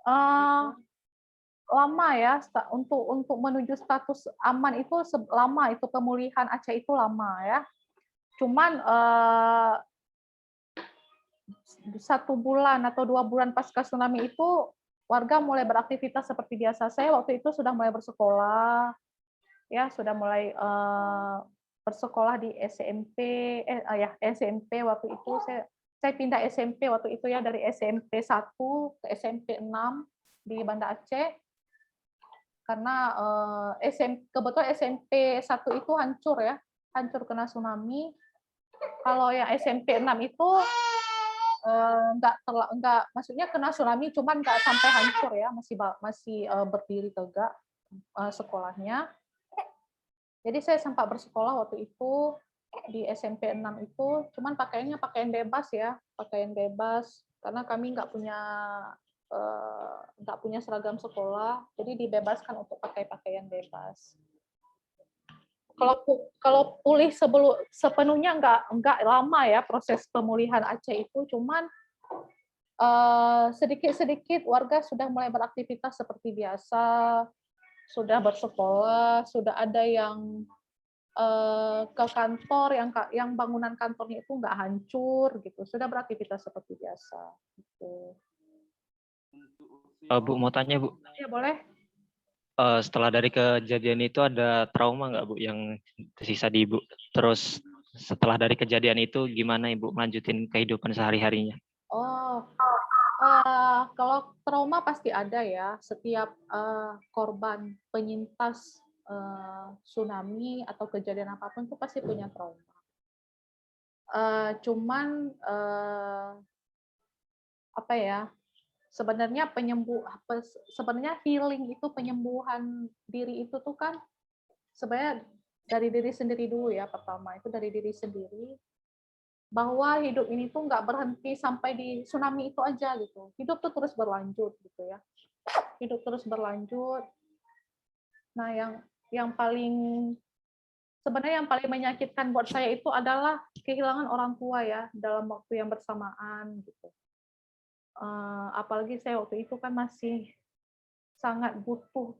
Eh, lama ya untuk menuju status aman itu lama, itu pemulihan Aceh itu lama ya. Cuman 1 bulan atau 2 bulan pasca tsunami itu warga mulai beraktivitas seperti biasa. Saya waktu itu sudah mulai bersekolah, ya sudah mulai bersekolah di SMP, SMP waktu itu saya pindah SMP waktu itu ya, dari SMP 1 ke SMP 6 di Banda Aceh, karena kebetulan SMP 1 itu hancur kena tsunami. Kalau yang SMP 6 itu nggak maksudnya kena tsunami, cuman nggak sampai hancur ya, masih berdiri tegak sekolahnya. Jadi saya sempat bersekolah waktu itu di SMP 6 itu, cuman pakaiannya pakaian bebas ya, pakaian bebas karena kami nggak punya seragam sekolah, jadi dibebaskan untuk pakai pakaian bebas. Kalau pulih sepenuhnya nggak lama ya proses pemulihan Aceh itu, cuman sedikit-sedikit warga sudah mulai beraktivitas seperti biasa, sudah bersekolah, sudah ada yang ke kantor, yang bangunan kantornya itu nggak hancur gitu, sudah beraktivitas seperti biasa. Gitu. Bu, mau tanya Bu. Ya boleh. Setelah dari kejadian itu ada trauma nggak Bu yang tersisa di Ibu? Terus setelah dari kejadian itu gimana Ibu melanjutin kehidupan sehari-harinya? Oh, kalau trauma pasti ada ya. Setiap korban penyintas tsunami atau kejadian apapun itu pasti punya trauma. Cuman apa ya? Sebenarnya sebenarnya healing itu, penyembuhan diri itu tuh kan sebenarnya dari diri sendiri dulu ya. Pertama itu dari diri sendiri, bahwa hidup ini tuh nggak berhenti sampai di tsunami itu aja gitu. Hidup tuh terus berlanjut gitu ya. Hidup terus berlanjut. Nah, yang sebenarnya yang paling menyakitkan buat saya itu adalah kehilangan orang tua ya dalam waktu yang bersamaan gitu. Apalagi saya waktu itu kan masih sangat butuh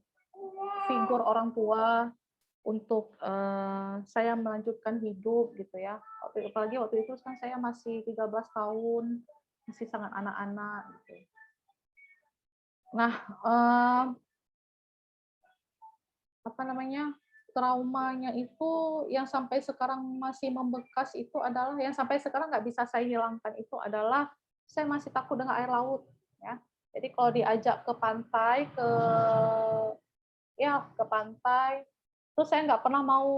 figur orang tua untuk saya melanjutkan hidup gitu ya. Apalagi waktu itu kan saya masih 13 tahun, masih sangat anak-anak gitu. Nah, apa namanya, traumanya itu yang sampai sekarang masih membekas itu adalah, yang sampai sekarang nggak bisa saya hilangkan itu adalah saya masih takut dengan air laut ya. Jadi kalau diajak ke pantai, ke pantai, terus saya nggak pernah mau.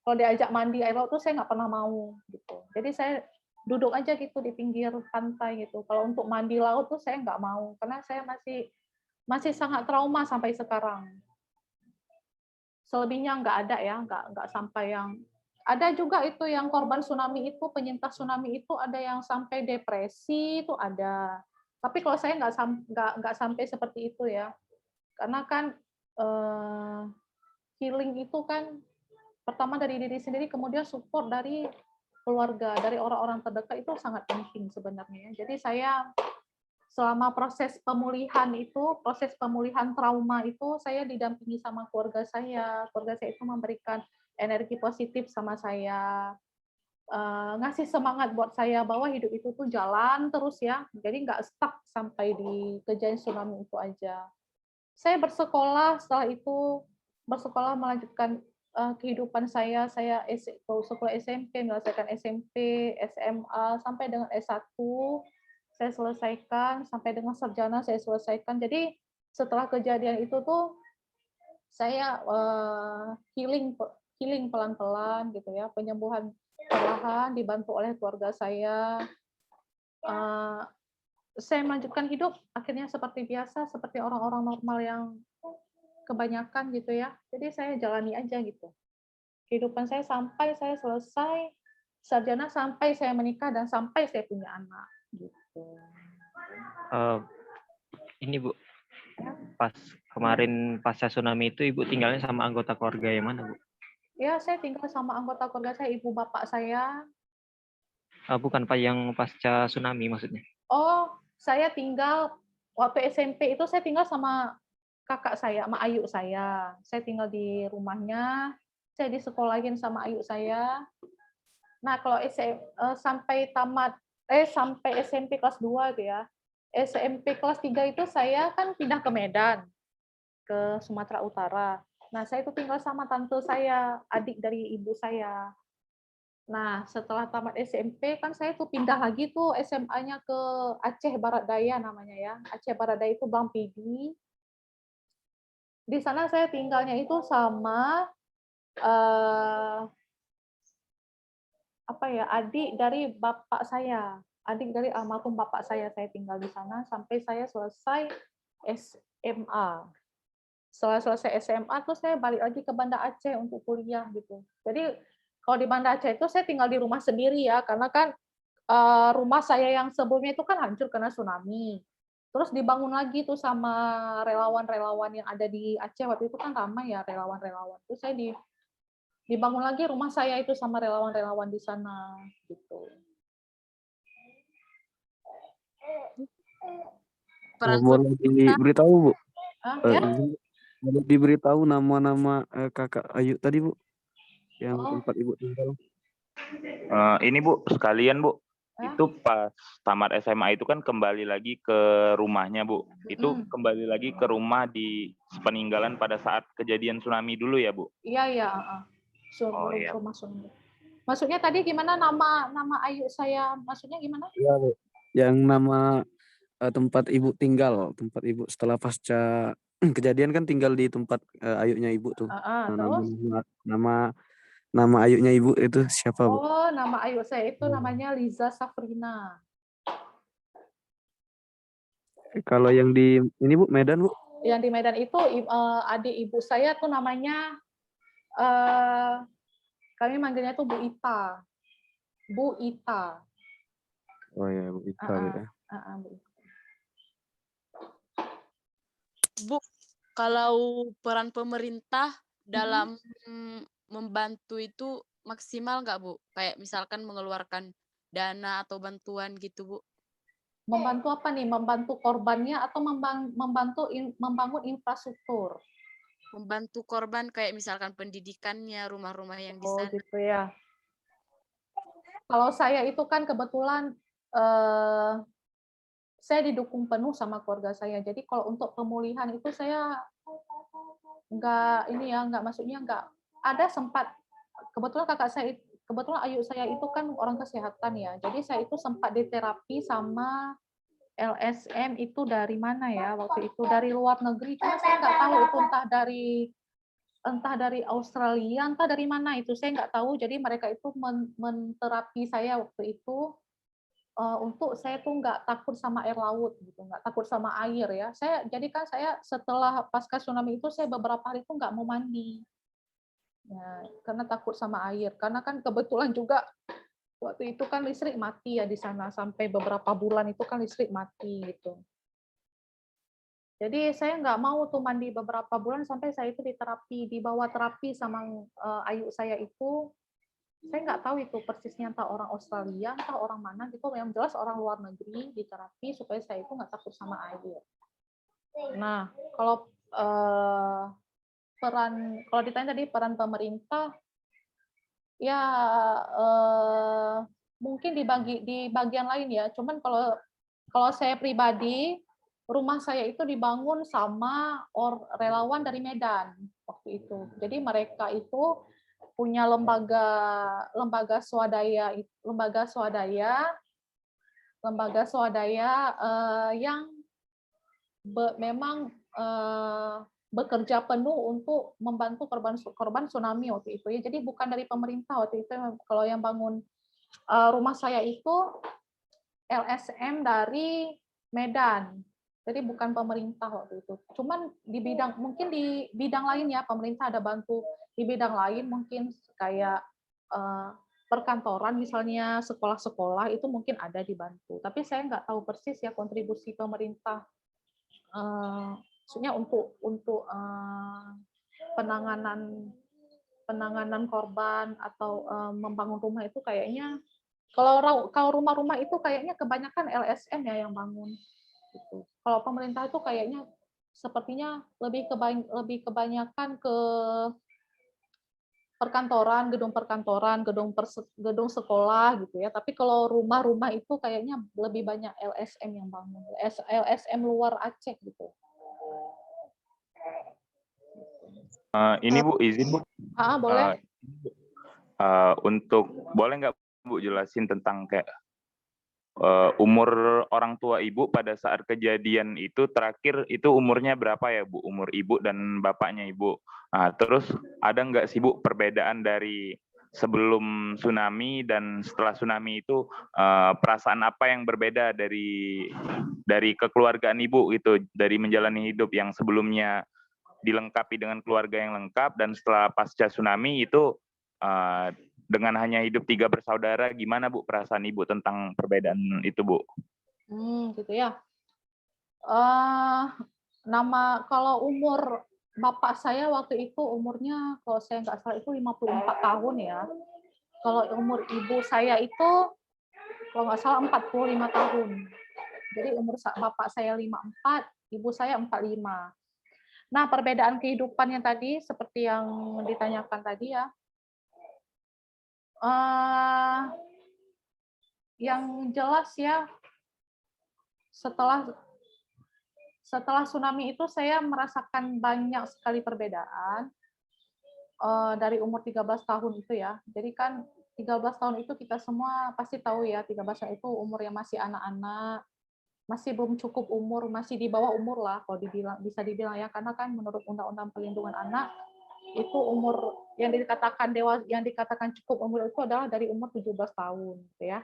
Kalau diajak mandi air laut tuh saya nggak pernah mau gitu. Jadi saya duduk aja gitu di pinggir pantai gitu. Kalau untuk mandi laut tuh saya nggak mau karena saya masih sangat trauma sampai sekarang. Selebihnya nggak ada ya, nggak sampai yang ada juga itu yang korban tsunami itu, penyintas tsunami itu ada yang sampai depresi itu ada. Tapi kalau saya nggak sampai seperti itu ya, karena kan healing itu kan pertama dari diri sendiri, kemudian support dari keluarga, dari orang-orang terdekat itu sangat penting sebenarnya. Jadi saya selama proses pemulihan trauma itu, saya didampingi sama keluarga saya. Keluarga saya itu memberikan energi positif sama saya, ngasih semangat buat saya bahwa hidup itu tuh jalan terus ya, jadi nggak stuck sampai di kejadian tsunami itu aja. Saya bersekolah, setelah itu bersekolah melanjutkan kehidupan saya sekolah SMP, menyelesaikan SMP, SMA, sampai dengan S1, saya selesaikan, sampai dengan sarjana saya selesaikan. Jadi setelah kejadian itu tuh saya healing pelan-pelan gitu ya, penyembuhan perlahan dibantu oleh keluarga saya. Saya melanjutkan hidup akhirnya seperti biasa, seperti orang-orang normal yang kebanyakan gitu ya. Jadi saya jalani aja gitu. Kehidupan saya sampai saya selesai sarjana, sampai saya menikah, dan sampai saya punya anak gitu. Ini Bu, pas kemarin pasca tsunami itu Ibu tinggalnya sama anggota keluarga yang mana Bu? Ya, saya tinggal sama anggota keluarga saya, ibu bapak saya. Bukan Pak, yang pasca tsunami maksudnya. Oh, saya tinggal waktu SMP itu saya tinggal sama kakak saya, sama ayu saya. Saya tinggal di rumahnya, saya disekolahin sama ayu saya. Nah, kalau sampai sampai SMP kelas 2 itu ya. SMP kelas 3 itu saya kan pindah ke Medan, ke Sumatera Utara. Nah, saya itu tinggal sama tante saya, adik dari ibu saya. Nah, setelah tamat SMP kan saya tuh pindah lagi tuh SMA-nya ke Aceh Barat Daya namanya ya. Aceh Barat Daya itu Bang Pidi. Di sana saya tinggalnya itu sama eh, apa ya, adik dari bapak saya, adik dari almarhum bapak saya tinggal di sana sampai saya selesai SMA. Setelah selesai SMA tuh saya balik lagi ke Banda Aceh untuk kuliah gitu. Jadi kalau di Banda Aceh itu saya tinggal di rumah sendiri ya, karena kan rumah saya yang sebelumnya itu kan hancur karena tsunami. Terus dibangun lagi tuh sama relawan-relawan yang ada di Aceh, waktu itu kan ramai ya relawan-relawan. Terus saya dibangun lagi rumah saya itu sama relawan-relawan di sana gitu. Peran Boleh pemerintah. diberitahu, Bu? Ya? Boleh diberitahu nama-nama kakak Ayu tadi, Bu, yang Oh, tempat Ibu tinggal? Ini Bu, sekalian Bu, ya? itu pas tamat SMA itu kan kembali lagi ke rumahnya Bu. Itu kembali lagi ke rumah di sepeninggalan pada saat kejadian tsunami dulu ya Bu? Iya, iya. Oh, iya. Rumah Sunda. Maksudnya tadi gimana nama Ayu saya? Maksudnya gimana? Iya, Bu. Yang nama tempat Ibu tinggal, tempat Ibu setelah pasca kejadian kan tinggal di tempat Ayunya Ibu tuh. Nah, Terus? nama Ayunya Ibu itu siapa, Bu? Oh, nama Ayu saya itu namanya Liza Safrina. Kalau yang di ini, Bu, Medan, Bu? Yang di Medan itu adik ibu saya tuh namanya kami manggilnya tuh Bu Ita. Bu Ita. Oh ya, Bu Ita, Bu ya. Bu Ita. Bu, kalau peran pemerintah dalam membantu itu maksimal nggak, Bu? Kayak misalkan mengeluarkan dana atau bantuan gitu, Bu. Membantu apa nih? Membantu korbannya atau membangun infrastruktur? Membantu korban kayak misalkan pendidikannya, rumah-rumah yang di Oh, sana. gitu ya. Kalau saya itu kan kebetulan saya didukung penuh sama keluarga saya. Jadi kalau untuk pemulihan itu saya nggak maksudnya nggak ada sempat. Kebetulan ayu saya itu kan orang kesehatan ya. Jadi saya itu sempat diterapi sama LSM itu dari mana ya waktu itu, dari luar negeri. Cuma saya nggak tahu itu entah dari Australia, entah dari mana itu saya nggak tahu. Jadi mereka itu menterapi saya waktu itu untuk saya tuh nggak takut sama air laut gitu, nggak takut sama air ya. Jadi kan saya setelah pasca tsunami itu saya beberapa hari itu nggak mau mandi, ya, karena takut sama air. Karena kan kebetulan juga waktu itu kan listrik mati ya di sana, sampai beberapa bulan itu kan listrik mati gitu. Jadi saya nggak mau tuh mandi beberapa bulan sampai saya itu dibawa terapi sama ayu saya itu. Saya nggak tahu itu persisnya entah orang Australia, entah orang mana gitu. Yang jelas orang luar negeri diterapi supaya saya itu nggak takut sama air. Nah, kalau kalau ditanya tadi peran pemerintah, ya mungkin di bagian lain ya. Cuman kalau saya pribadi, rumah saya itu dibangun sama relawan dari Medan waktu itu. Jadi mereka itu punya lembaga swadaya yang memang bekerja penuh untuk membantu korban tsunami waktu itu ya. Jadi bukan dari pemerintah waktu itu. Kalau yang bangun rumah saya itu LSM dari Medan. Jadi bukan pemerintah waktu itu. Cuman mungkin di bidang lain ya, pemerintah ada bantu di bidang lain, mungkin kayak perkantoran misalnya, sekolah-sekolah itu mungkin ada dibantu. Tapi saya nggak tahu persis ya kontribusi pemerintah maksudnya untuk penanganan korban atau membangun rumah itu kayaknya kalau rumah-rumah itu kayaknya kebanyakan LSM ya yang bangun. gitu. Kalau pemerintah itu kayaknya sepertinya lebih kebanyakan ke perkantoran, gedung sekolah gitu ya. Tapi kalau rumah-rumah itu kayaknya lebih banyak LSM yang bangun. LSM luar Aceh gitu. Ini Bu, izin Bu. Boleh. Untuk boleh nggak Bu jelasin tentang kayak umur orang tua Ibu pada saat kejadian itu terakhir itu umurnya berapa ya Bu? Umur Ibu dan bapaknya Ibu. Nah, terus ada nggak sih Bu perbedaan dari sebelum tsunami dan setelah tsunami itu perasaan apa yang berbeda dari kekeluargaan Ibu gitu, dari menjalani hidup yang sebelumnya dilengkapi dengan keluarga yang lengkap dan setelah pasca tsunami itu dengan hanya hidup 3 bersaudara, gimana Bu perasaan Ibu tentang perbedaan itu Bu? Gitu ya. Kalau umur bapak saya waktu itu umurnya kalau saya nggak salah itu 54 tahun ya. Kalau umur ibu saya itu kalau nggak salah 45 tahun. Jadi umur bapak saya 54, ibu saya 45. Nah, perbedaan kehidupannya tadi seperti yang ditanyakan tadi ya. Yang jelas ya, setelah tsunami itu saya merasakan banyak sekali perbedaan dari umur 13 tahun itu ya. Jadi kan 13 tahun itu kita semua pasti tahu ya, 13 tahun itu umur yang masih anak-anak, masih belum cukup umur, masih di bawah umur lah kalau bisa dibilang ya, karena kan menurut Undang-Undang Perlindungan Anak itu umur yang dikatakan cukup umur itu adalah dari umur 17 tahun gitu ya.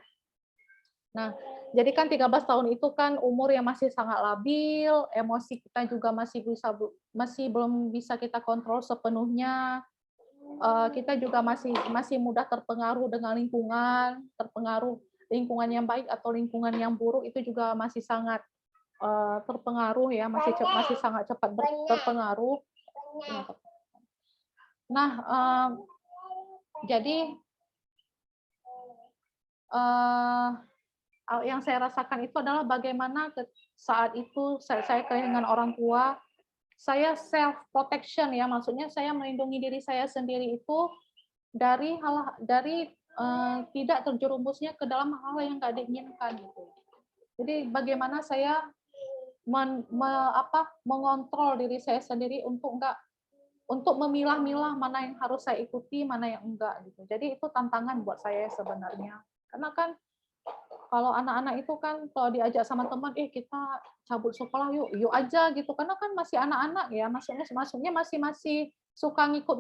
Nah, jadi kan 13 tahun itu kan umur yang masih sangat labil, emosi kita juga masih belum bisa kita kontrol sepenuhnya. Kita juga masih mudah terpengaruh dengan lingkungan yang baik atau lingkungan yang buruk itu juga masih sangat terpengaruh ya, masih sangat cepat terpengaruh. Nah, jadi yang saya rasakan itu adalah bagaimana saat itu saya kehilangan orang tua, saya self protection ya, maksudnya saya melindungi diri saya sendiri itu dari tidak terjerumusnya ke dalam hal yang nggak diinginkan gitu. Jadi bagaimana saya mengontrol diri saya sendiri untuk memilah-milah mana yang harus saya ikuti, mana yang enggak gitu. Jadi itu tantangan buat saya sebenarnya. Karena kan kalau anak-anak itu kan kalau diajak sama teman, kita cabut sekolah yuk aja gitu. Karena kan masih anak-anak ya, maksudnya masih suka ngikut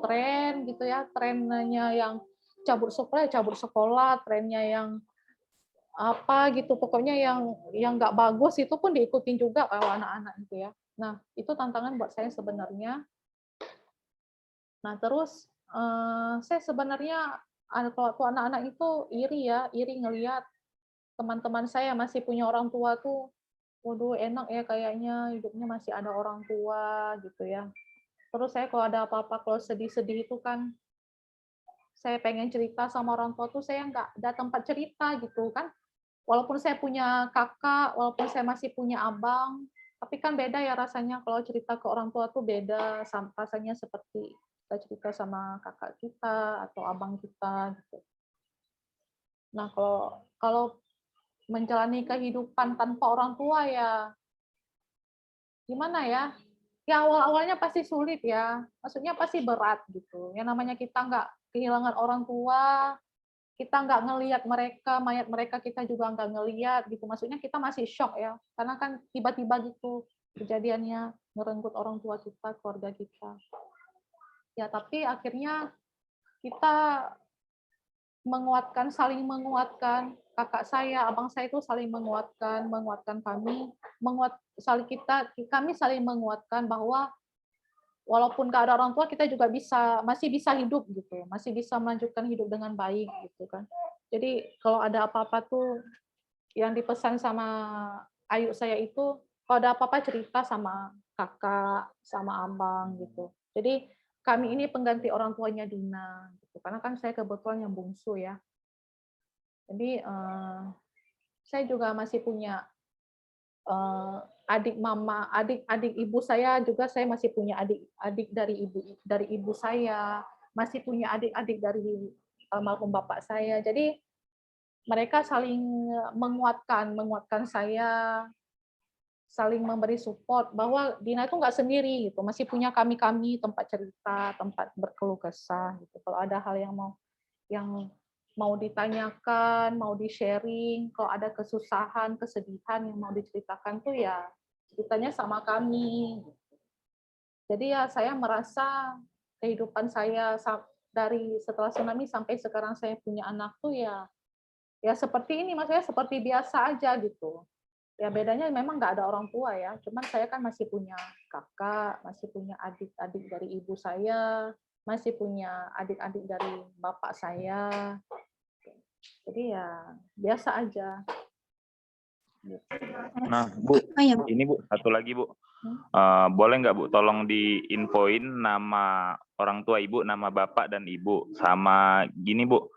tren gitu ya, trennya yang cabut sekolah, trennya yang apa gitu, pokoknya yang nggak bagus itu pun diikutin juga kalau anak-anak gitu ya. Nah, itu tantangan buat saya sebenarnya. Nah, terus saya sebenarnya waktu anak-anak itu iri ngelihat teman-teman saya masih punya orang tua tuh, waduh enak ya kayaknya hidupnya masih ada orang tua gitu ya. Terus saya kalau ada apa-apa, kalau sedih-sedih itu kan, saya pengen cerita sama orang tua tuh saya nggak ada tempat cerita gitu kan. Walaupun saya punya kakak, walaupun saya masih punya abang, tapi kan beda ya rasanya kalau cerita ke orang tua tuh beda rasanya seperti kita cerita sama kakak kita atau abang kita gitu. Nah, kalau menjalani kehidupan tanpa orang tua ya gimana ya? Ya awal-awalnya pasti sulit ya. Maksudnya pasti berat gitu. Yang namanya kita nggak kehilangan orang tua, kita nggak ngelihat mereka, mayat mereka kita juga nggak ngelihat gitu. Maksudnya kita masih shock ya. Karena kan tiba-tiba gitu kejadiannya ngerenggut orang tua kita, keluarga kita. Ya tapi akhirnya kita saling menguatkan, kakak saya, abang saya itu saling menguatkan kami, kami saling menguatkan bahwa walaupun nggak ada orang tua kita juga masih bisa hidup gitu, masih bisa melanjutkan hidup dengan baik gitu kan. Jadi kalau ada apa-apa tuh yang dipesan sama Ayu saya itu kalau ada apa-apa cerita sama kakak, sama abang gitu. Jadi kami ini pengganti orang tuanya Dina gitu. Karena kan saya kebetulan yang bungsu ya. Jadi saya juga masih punya adik mama, adik ibu saya juga, saya masih punya adik dari ibu saya, masih punya adik-adik dari almarhum bapak saya. Jadi mereka saling menguatkan saya, saling memberi support bahwa Dina itu nggak sendiri gitu, masih punya kami tempat cerita, tempat berkeluh kesah gitu. Kalau ada hal yang mau ditanyakan, mau di-sharing, kalau ada kesusahan, kesedihan yang mau diceritakan tuh ya ceritanya sama kami. Jadi ya saya merasa kehidupan saya dari setelah tsunami sampai sekarang saya punya anak tuh ya seperti ini, maksudnya seperti biasa aja gitu. Ya bedanya memang nggak ada orang tua ya, cuman saya kan masih punya kakak, masih punya adik-adik dari ibu saya, masih punya adik-adik dari bapak saya. Jadi ya biasa aja. Nah, Bu, ya, ini Bu, satu lagi Bu. Boleh nggak Bu, tolong diinfoin nama orang tua Ibu, nama Bapak dan Ibu. Sama gini Bu,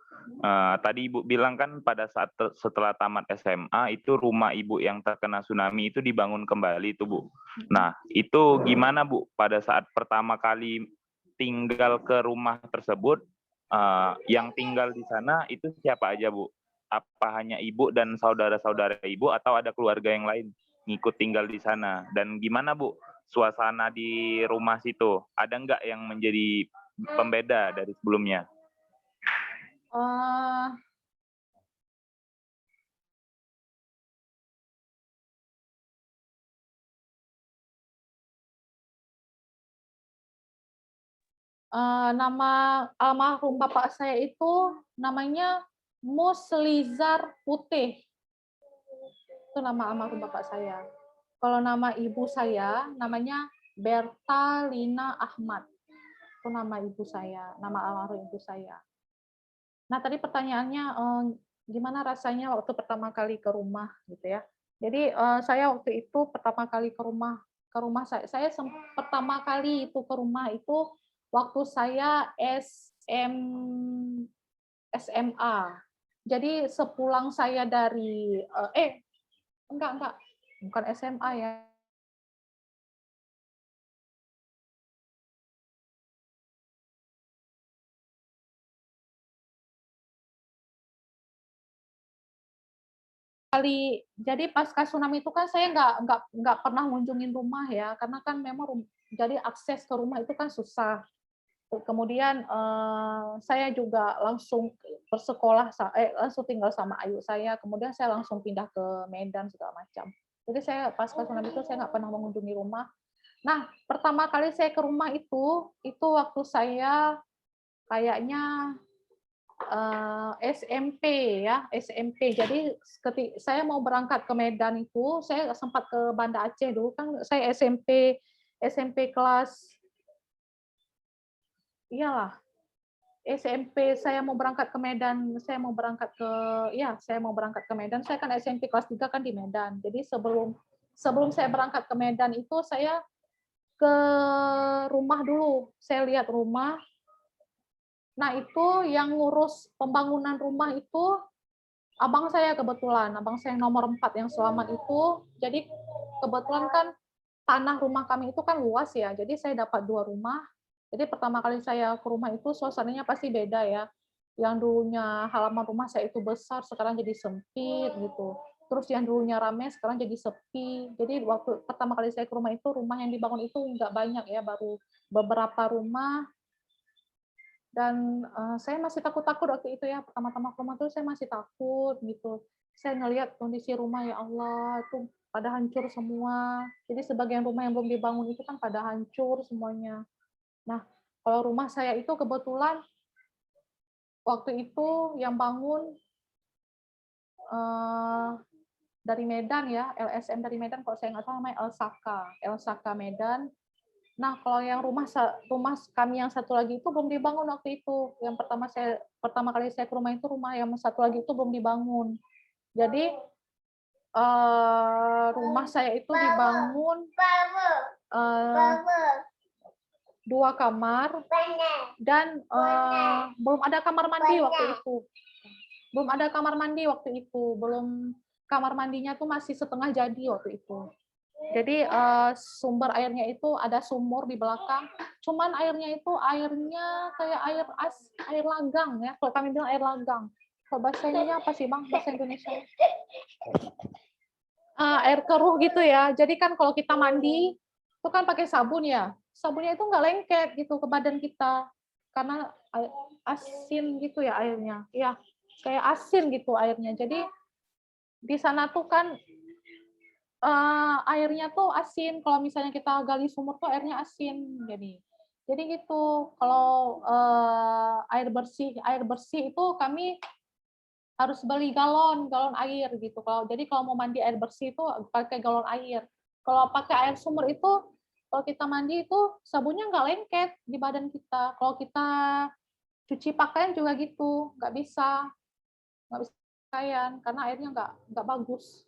tadi Ibu bilang kan pada saat setelah tamat SMA, itu rumah Ibu yang terkena tsunami itu dibangun kembali itu Bu. Nah, itu gimana Bu, pada saat pertama kali tinggal ke rumah tersebut, yang tinggal di sana itu siapa aja Bu? Apa hanya Ibu dan saudara-saudara Ibu atau ada keluarga yang lain ngikut tinggal di sana? Dan gimana Bu suasana di rumah situ? Ada nggak yang menjadi pembeda dari sebelumnya? Nama almarhum bapak saya itu namanya Muslizar Putih. Itu nama almarhum bapak saya. Kalau nama ibu saya namanya Bertalina Ahmad. Itu nama ibu saya, nama almarhum ibu saya. Nah, tadi pertanyaannya gimana rasanya waktu pertama kali ke rumah gitu ya. Jadi saya waktu itu pertama kali ke rumah saya pertama kali itu ke rumah itu waktu saya SMA. Jadi sepulang saya dari enggak, bukan SMA ya. Jadi pasca tsunami itu kan saya nggak pernah ngunjungin rumah ya, karena kan memang jadi akses ke rumah itu kan susah. Kemudian saya juga langsung bersekolah, langsung tinggal sama ayu saya, kemudian saya langsung pindah ke Medan segala macam. Jadi saya pasca tsunami itu saya nggak pernah mengunjungi rumah. Nah, pertama kali saya ke rumah itu waktu saya kayaknya SMP ya, SMP. Jadi saya mau berangkat ke Medan itu, saya sempat ke Banda Aceh dulu kan, saya SMP kelas, iyalah, SMP saya mau berangkat ke Medan, saya mau berangkat ke Medan, saya kan SMP kelas 3 kan di Medan. Jadi sebelum saya berangkat ke Medan itu saya ke rumah dulu, saya lihat rumah. Nah, itu yang ngurus pembangunan rumah itu abang saya kebetulan, abang saya nomor 4 yang selamat itu. Jadi kebetulan kan tanah rumah kami itu kan luas ya, jadi saya dapat 2 rumah. Jadi pertama kali saya ke rumah itu suasananya pasti beda ya. Yang dulunya halaman rumah saya itu besar, sekarang jadi sempit gitu. Terus yang dulunya ramai, sekarang jadi sepi. Jadi waktu pertama kali saya ke rumah itu, rumah yang dibangun itu nggak banyak ya, baru beberapa rumah. Dan saya masih takut-takut waktu itu ya, pertama-tama ke rumah tuh saya masih takut gitu. Saya ngelihat kondisi rumah, ya Allah, itu pada hancur semua. Jadi sebagian rumah yang belum dibangun itu kan pada hancur semuanya. Nah, kalau rumah saya itu kebetulan waktu itu yang bangun dari Medan ya, LSM dari Medan, kalau saya nggak salah namanya Elsaka Medan. Nah, kalau yang rumah kami yang satu lagi itu belum dibangun waktu itu. Yang pertama kali saya ke rumah itu, rumah yang satu lagi itu belum dibangun. Jadi rumah saya itu dibangun 2 kamar dan belum ada kamar mandi waktu itu. kamar mandinya tuh masih setengah jadi waktu itu. Jadi sumber airnya itu ada sumur di belakang, cuman airnya itu airnya kayak air lagang ya. Kalau kami bilang air lagang. Kalau bahasa ininya apa sih Bang? Bahasa Indonesia? Air keruh gitu ya. Jadi kan kalau kita mandi itu kan pakai sabun ya. Sabunnya itu nggak lengket gitu ke badan kita karena asin gitu ya airnya. Ya, kayak asin gitu airnya. Jadi di sana tuh kan airnya tuh asin. Kalau misalnya kita gali sumur tuh airnya asin. Jadi gitu. Kalau air bersih itu kami harus beli galon air gitu. Jadi kalau mau mandi air bersih itu pakai galon air. Kalau pakai air sumur itu, kalau kita mandi itu sabunnya nggak lengket di badan kita. Kalau kita cuci pakaian juga gitu, nggak bisa pakaian karena airnya nggak bagus.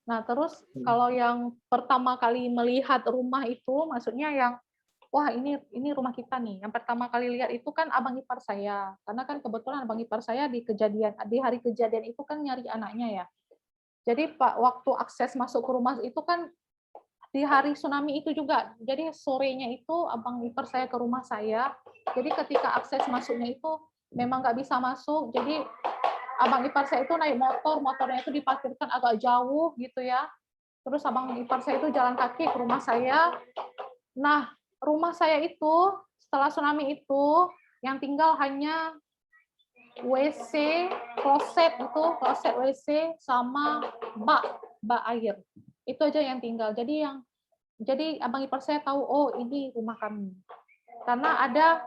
Nah, terus kalau yang pertama kali melihat rumah itu, maksudnya yang, wah ini rumah kita nih. Yang pertama kali lihat itu kan abang ipar saya. Karena kan kebetulan abang ipar saya di hari kejadian itu kan nyari anaknya ya. Jadi waktu akses masuk ke rumah itu kan di hari tsunami itu juga. Jadi sorenya itu abang ipar saya ke rumah saya. Jadi ketika akses masuknya itu memang nggak bisa masuk. Jadi abang ipar saya itu naik motornya itu diparkirkan agak jauh gitu ya. Terus abang ipar saya itu jalan kaki ke rumah saya. Nah, rumah saya itu setelah tsunami itu yang tinggal hanya WC, kloset WC sama bak air. Itu aja yang tinggal. Jadi abang ipar saya tahu, oh ini rumah kami. Karena ada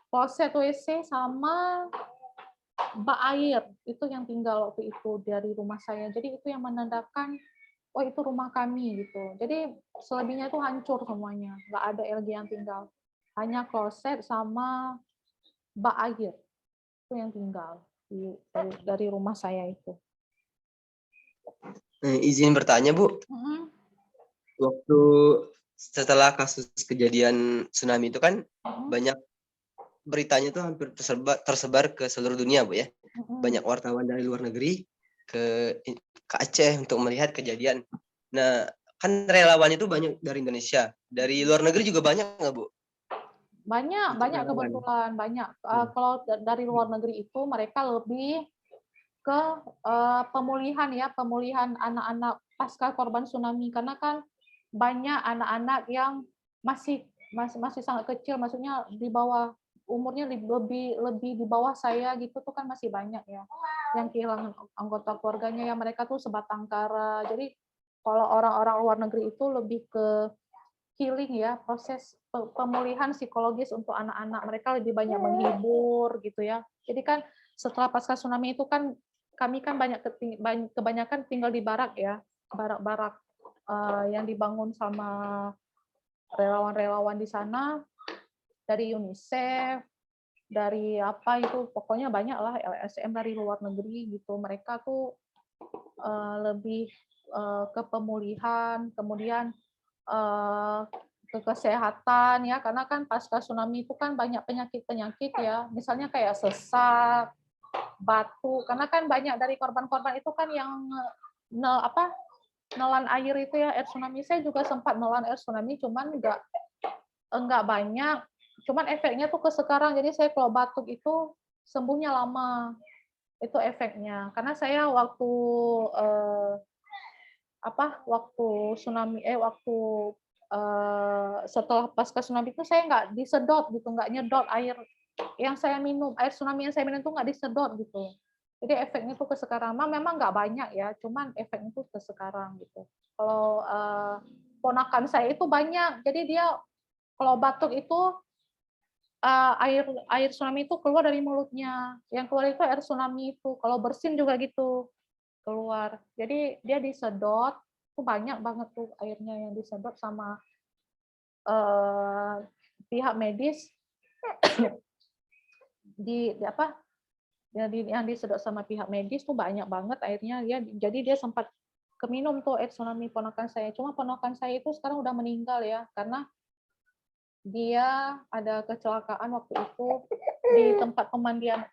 kloset WC sama bak air itu yang tinggal waktu itu dari rumah saya. Jadi itu yang menandakan, oh itu rumah kami gitu. Jadi selebihnya itu hancur semuanya, nggak ada lagi yang tinggal. Hanya kloset sama bak air itu yang tinggal dari rumah saya itu. Izin bertanya Bu, waktu setelah kasus kejadian tsunami itu kan banyak beritanya tuh hampir tersebar ke seluruh dunia Bu ya. Banyak wartawan dari luar negeri ke Aceh untuk melihat kejadian. Nah, kan relawan itu banyak dari Indonesia. Dari luar negeri juga banyak nggak Bu? Banyak kebetulan, banyak. Kalau dari luar negeri itu mereka lebih ke pemulihan anak-anak pasca korban tsunami, karena kan banyak anak-anak yang masih sangat kecil, maksudnya di bawah umurnya lebih di bawah saya gitu tuh kan masih banyak ya yang kehilangan anggota keluarganya ya, mereka tuh sebatang kara. Jadi kalau orang-orang luar negeri itu lebih ke healing ya, proses pemulihan psikologis untuk anak-anak, mereka lebih banyak menghibur gitu ya. Jadi kan setelah pasca tsunami itu kan kami kan kebanyakan tinggal di barak ya, barak-barak yang dibangun sama relawan-relawan di sana dari UNICEF, dari apa itu, pokoknya banyak lah LSM dari luar negeri gitu. Mereka tuh lebih ke pemulihan, kemudian ke kesehatan ya, karena kan pasca tsunami itu kan banyak penyakit ya, misalnya kayak sesak, batu, karena kan banyak dari korban-korban itu kan yang nelan air itu ya, air tsunami. Saya juga sempat nelan air tsunami, cuman enggak banyak, cuman efeknya tuh ke sekarang. Jadi saya kalau batuk itu sembuhnya lama, itu efeknya. Karena saya waktu setelah pasca tsunami itu saya nggak disedot gitu, nggak nyedot air yang saya minum, air tsunami yang saya minum itu nggak disedot gitu. Jadi efeknya tuh ke sekarang, memang nggak banyak ya, cuman efeknya tuh ke sekarang gitu. Kalau ponakan saya itu banyak, jadi dia kalau batuk itu air tsunami itu keluar dari mulutnya, yang keluar itu air tsunami itu. Kalau bersin juga gitu keluar. Jadi dia disedot, tuh banyak banget tuh airnya yang disedot sama pihak medis yang disedot sama pihak medis tuh banyak banget airnya ya. Jadi dia sempat keminum tuh air tsunami ponakan saya. Cuma ponakan saya itu sekarang udah meninggal ya, karena dia ada kecelakaan waktu itu di tempat pemandian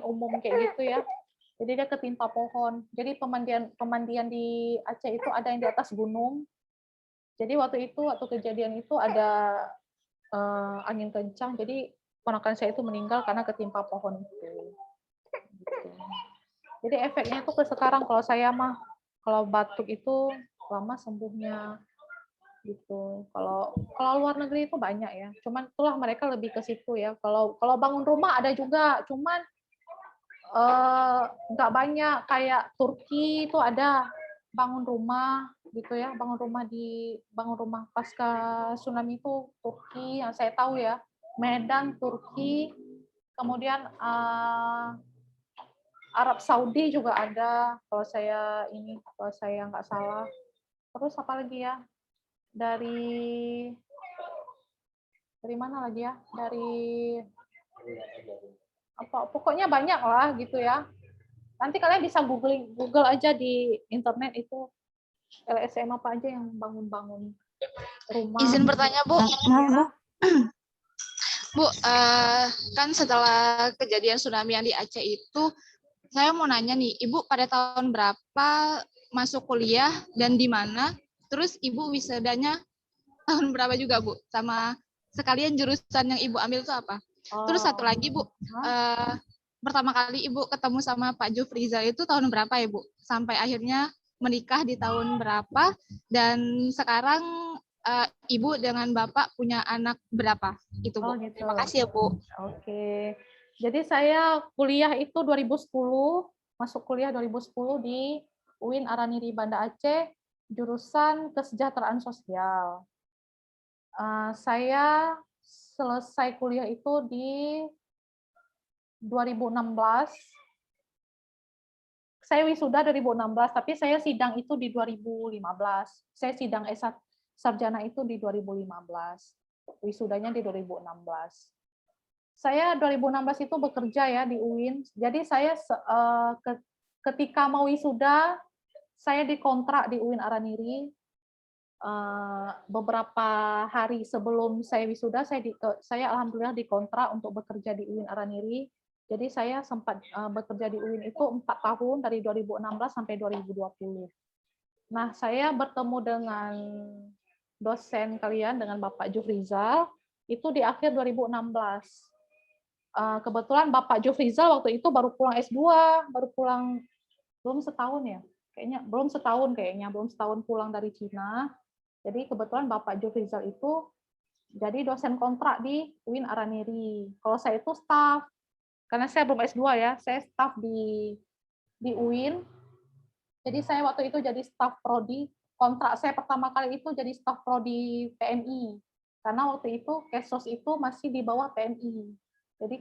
umum kayak gitu ya. Jadi dia ketimpa pohon. Jadi pemandian di Aceh itu ada yang di atas gunung. Jadi waktu kejadian itu ada angin kencang. Jadi ponakan saya itu meninggal karena ketimpa pohon itu. Gitu. Jadi efeknya itu ke sekarang kalau saya mah kalau batuk itu lama sembuhnya gitu. Kalau luar negeri itu banyak ya. Cuman itulah mereka lebih ke situ ya. Kalau bangun rumah ada juga, cuman nggak banyak. Kayak Turki itu ada bangun rumah gitu ya. Bangun rumah pasca tsunami itu Turki yang saya tahu ya. Medan, Turki, kemudian Arab Saudi juga ada. Kalau saya nggak salah. Terus apa lagi ya? Dari mana lagi ya? Dari apa? Pokoknya banyak lah gitu ya. Nanti kalian bisa Google aja di internet itu LSM apa aja yang bangun-bangun rumah. Izin bertanya, Bu. Ya. Bu, kan setelah kejadian tsunami yang di Aceh itu, saya mau nanya nih, Ibu pada tahun berapa masuk kuliah dan di mana? Terus Ibu wisudanya tahun berapa juga, Bu? Sama sekalian jurusan yang Ibu ambil itu apa? Terus satu lagi, Bu, pertama kali Ibu ketemu sama Pak Jufrizal itu tahun berapa ya, Bu? Sampai akhirnya menikah di tahun berapa? Dan sekarang Ibu dengan Bapak punya anak berapa? Itu, Bu. Gitu. Terima kasih ya, Bu. Oke. Jadi saya kuliah itu 2010, masuk kuliah 2010 di UIN Araniri Banda Aceh, jurusan Kesejahteraan Sosial. Saya selesai kuliah itu di 2016. Saya wisuda 2016, tapi saya sidang itu di 2015. Saya sidang S1 sarjana itu di 2015. Wisudanya di 2016. Saya 2016 itu bekerja ya di UIN. Jadi saya ketika mau wisuda, saya dikontrak di UIN Araniri. Beberapa hari sebelum saya wisuda, saya alhamdulillah dikontrak untuk bekerja di UIN Araniri. Jadi saya sempat bekerja di UIN itu 4 tahun dari 2016 sampai 2020. Nah, saya bertemu dengan dosen kalian, dengan Bapak Jufrizal, itu di akhir 2016. Kebetulan Bapak Jufrizal waktu itu baru pulang S2, baru pulang belum setahun ya, belum setahun pulang dari Cina. Jadi kebetulan Bapak Jufrizal itu jadi dosen kontrak di UIN Araniri. Kalau saya itu staf, karena saya belum S2 ya, saya staf di UIN. Jadi saya waktu itu jadi staf prodi. Kontrak saya pertama kali itu jadi staf prodi PMI, karena waktu itu Kesos itu masih di bawah PMI. Jadi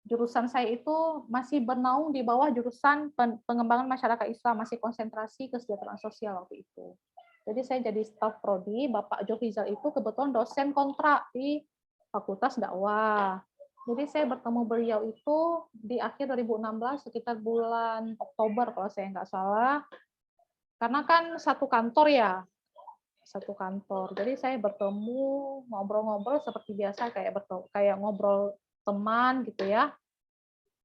jurusan saya itu masih bernaung di bawah jurusan pengembangan masyarakat Islam, masih konsentrasi kesejahteraan sosial waktu itu. Jadi saya jadi staf prodi. Bapak Jufrizal itu kebetulan dosen kontrak di Fakultas Dakwah. Jadi saya bertemu beliau itu di akhir 2016 sekitar bulan Oktober kalau saya nggak salah. Karena kan satu kantor ya. Satu kantor. Jadi saya bertemu, ngobrol-ngobrol seperti biasa, kayak ngobrol teman gitu ya.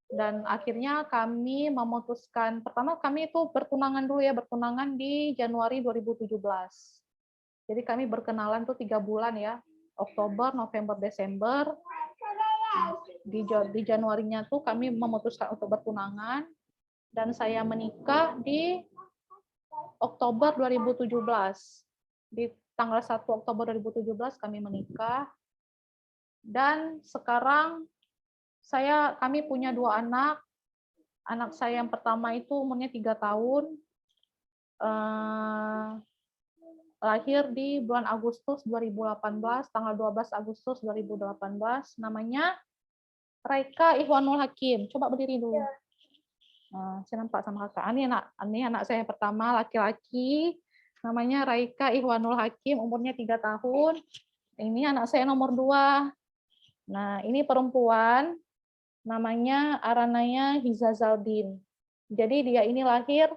Dan akhirnya kami memutuskan, pertama kami itu bertunangan dulu ya, bertunangan di Januari 2017. Jadi kami berkenalan tuh 3 bulan ya, Oktober, November, Desember. Di Januarinya tuh kami memutuskan untuk bertunangan, dan saya menikah di Oktober 2017. Di tanggal 1 Oktober 2017 kami menikah. Dan sekarang kami punya 2 anak. Anak saya yang pertama itu umurnya 3 tahun. Lahir di bulan Agustus 2018, tanggal 12 Agustus 2018. Namanya Raika Ihwanul Hakim. Coba berdiri dulu. Saya nampak sama kakak. Ini anak saya yang pertama, laki-laki. Namanya Raika Ihwanul Hakim, umurnya 3 tahun. Ini anak saya nomor 2. Nah, ini perempuan, namanya Aranaya Hizazaldin. Jadi dia ini lahir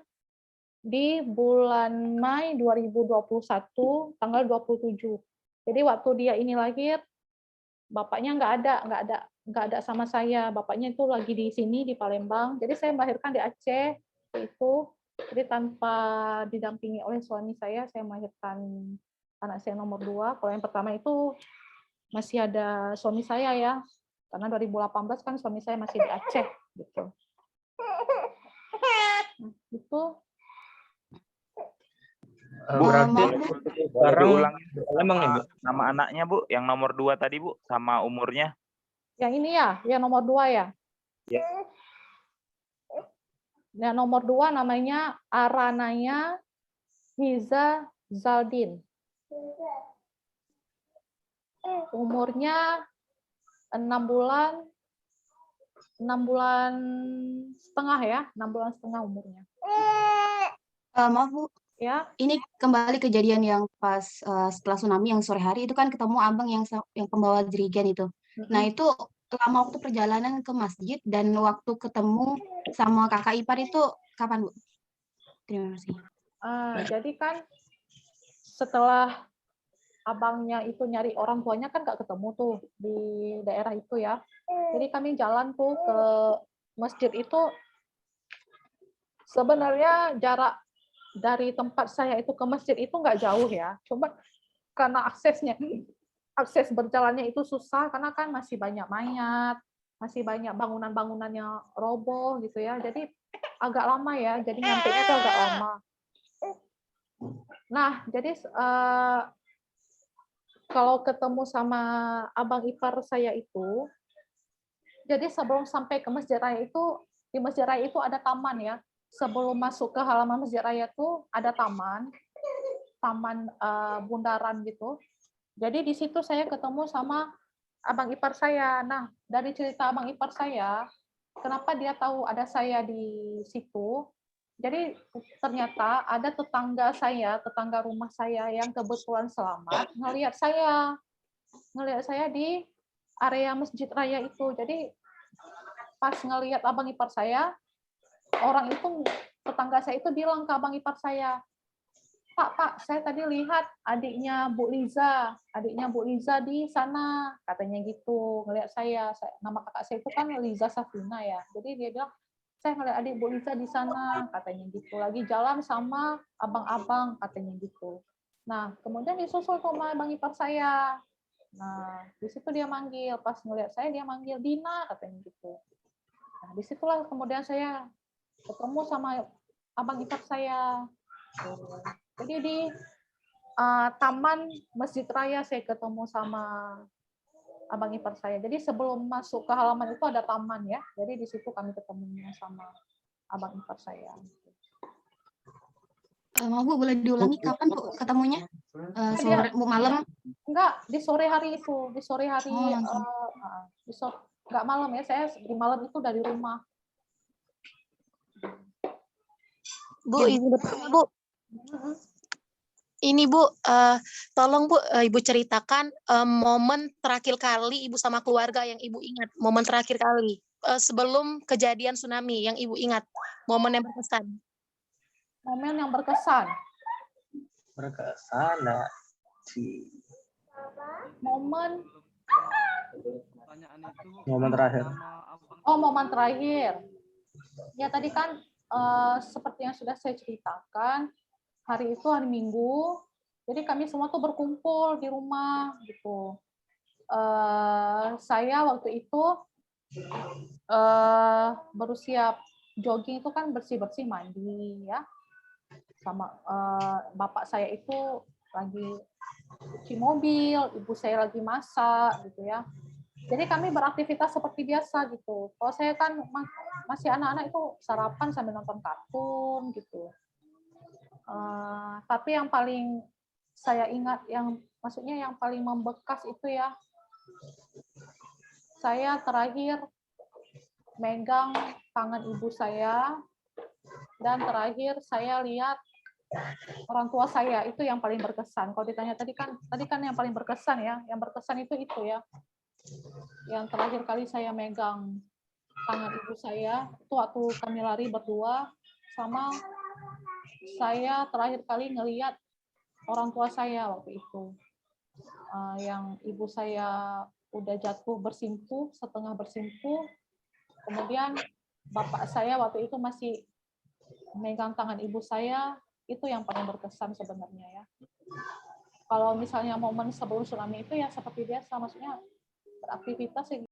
di bulan Mei 2021, tanggal 27. Jadi waktu dia ini lahir, bapaknya nggak ada sama saya. Bapaknya itu lagi di sini di Palembang. Jadi saya melahirkan di Aceh itu. Jadi tanpa didampingi oleh suami saya melahirkan anak saya nomor 2. Kalau yang pertama itu masih ada suami saya ya, karena 2018 kan suami saya masih di Aceh gitu. Nah, itu. Berarti sekarang diulangi emang ya, Bu? nama anaknya, Bu, yang nomor 2 tadi, Bu, sama umurnya. Yang ini ya, yang nomor 2 ya. Ya. Yang nomor 2 namanya Aranaya Hiza Zaldin. Umurnya 6 bulan setengah ya, 6 bulan setengah umurnya. Maaf Bu, Ya, ini kembali kejadian yang pas setelah tsunami yang sore hari itu kan ketemu abang yang pembawa jerigen itu. Nah itu lama waktu perjalanan ke masjid dan waktu ketemu sama kakak ipar itu kapan Bu? Terima kasih. Jadi kan setelah abangnya itu nyari orang tuanya kan nggak ketemu tuh di daerah itu ya. Jadi kami jalan tuh ke masjid itu, sebenarnya jarak dari tempat saya itu ke masjid itu nggak jauh ya. Cuma karena akses berjalannya itu susah karena kan masih banyak mayat, masih banyak bangunan-bangunan yang roboh gitu ya. Jadi agak lama ya. Jadi nyampenya itu agak lama. Nah, jadi kalau ketemu sama abang ipar saya itu, jadi sebelum sampai ke Masjid Raya itu, di Masjid Raya itu ada taman ya. Sebelum masuk ke halaman Masjid Raya itu ada taman bundaran gitu. Jadi di situ saya ketemu sama abang ipar saya. Nah, dari cerita abang ipar saya, kenapa dia tahu ada saya di situ? Jadi ternyata ada tetangga rumah saya yang kebetulan selamat ngelihat saya di area Masjid Raya itu. Jadi pas ngelihat abang ipar saya, orang itu, tetangga saya itu bilang ke abang ipar saya, Pak, saya tadi lihat adiknya Bu Liza di sana, katanya gitu, ngelihat saya. Nama kakak saya itu kan Liza Safina ya. Jadi dia bilang, saya ngeliat adik Bu Liza di sana, katanya gitu. Lagi jalan sama abang-abang, katanya gitu. Nah, kemudian disusul sama abang ipar saya. Nah, di situ dia manggil. Pas ngeliat saya, dia manggil Dina, katanya gitu. Nah, disitulah kemudian saya ketemu sama abang ipar saya. Jadi di Taman Masjid Raya saya ketemu sama abang ipar saya. Jadi sebelum masuk ke halaman itu ada taman ya. Jadi di situ kami ketemunya sama abang ipar saya. Mau Bu, boleh diulangi kapan Bu ketemunya? Sore, malam? Enggak, di sore hari itu. Di sore hari, enggak malam ya. Saya di malam itu dari rumah. Bu, ini bertanya Bu. Ini Bu, tolong Bu, Ibu ceritakan momen terakhir kali Ibu sama keluarga yang Ibu ingat, momen terakhir kali sebelum kejadian tsunami yang Ibu ingat, momen yang berkesan. Momen yang berkesan. Berkesan enggak sih? Momen terakhir. Oh, momen terakhir. Ya tadi kan seperti yang sudah saya ceritakan, hari itu hari Minggu, jadi kami semua tuh berkumpul di rumah gitu. Saya waktu itu baru siap jogging itu kan bersih-bersih mandi ya, sama bapak saya itu lagi cuci mobil, ibu saya lagi masak gitu ya. Jadi kami beraktivitas seperti biasa gitu. Kalau saya kan masih anak-anak itu sarapan sambil nonton kartun gitu. Tapi yang paling saya ingat, maksudnya yang paling membekas itu ya, saya terakhir megang tangan ibu saya, dan terakhir saya lihat orang tua saya, itu yang paling berkesan. Kalau ditanya tadi kan yang paling berkesan ya, yang berkesan itu ya, yang terakhir kali saya megang tangan ibu saya itu waktu kami lari berdua, sama saya terakhir kali ngelihat orang tua saya waktu itu. Yang ibu saya udah jatuh bersimpuh, setengah bersimpuh, kemudian bapak saya waktu itu masih megang tangan ibu saya, itu yang paling berkesan sebenarnya ya. Kalau misalnya momen sebelum tsunami itu ya seperti biasa, maksudnya beraktivitas